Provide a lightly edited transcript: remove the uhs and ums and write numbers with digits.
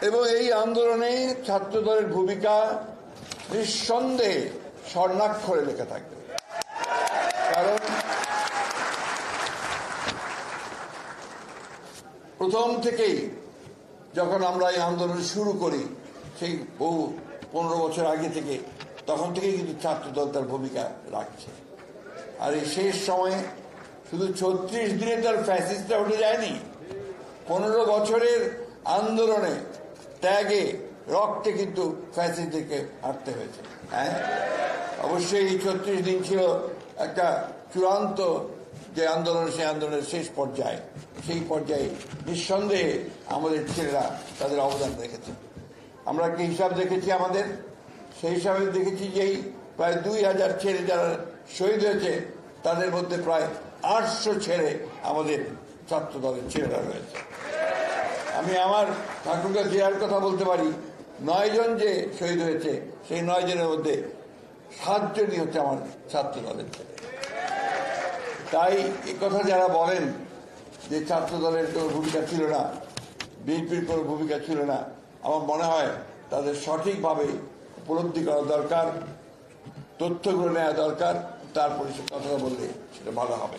এবং এই আন্দোলনে ছাত্রদলের ভূমিকা নিঃসন্দেহে স্বর্ণাক্ষরে লেখা থাকবে। কারণ প্রথম থেকেই যখন আমরা এই আন্দোলন শুরু করি, সেই বহু 15 বছর আগে থেকে, তখন থেকেই কিন্তু ছাত্রদল তার ভূমিকা রাখছে। আর এই শেষ সময়ে শুধু 36 দিনে তার ফ্যাসিস্টটা উঠে যায়নি, 15 বছরের আন্দোলনে, ত্যাগে, রক্তে কিন্তু ফ্যাসিস্টদেরকে হারতে হয়েছে। হ্যাঁ, অবশ্যই এই 36 দিন ছিল একটা চূড়ান্ত যে আন্দোলন, সেই আন্দোলনের শেষ পর্যায়ে, সেই পর্যায়ে নিঃসন্দেহে আমাদের ছেলেরা তাদের অবদান রেখেছে। আমরা একটা হিসাব দেখেছি আমাদের, সেই হিসাবে দেখেছি যে এই প্রায় 2000 ছেলে যারা শহীদ হয়েছে, তাদের মধ্যে প্রায় 800 ছেলে আমাদের ছাত্র দলের ছেলেরা রয়েছে। আমি আমার ঠাকুরগা জেলার কথা বলতে পারি, 9 জন যে শহীদ হয়েছে, সেই 9 জনের মধ্যে 7 জনই হচ্ছে আমার ছাত্র দলের ছেলে। তাই এ কথা যারা বলেন যে ছাত্র দলের কোনো ভূমিকা ছিল না, বিএনপির কোনো ভূমিকা ছিল না, আমার মনে হয় তাদের সঠিকভাবে উপলব্ধি করা দরকার, তথ্যগুলো নেওয়া দরকার, তারপরে সে কথাটা বললে সেটা ভালো হবে।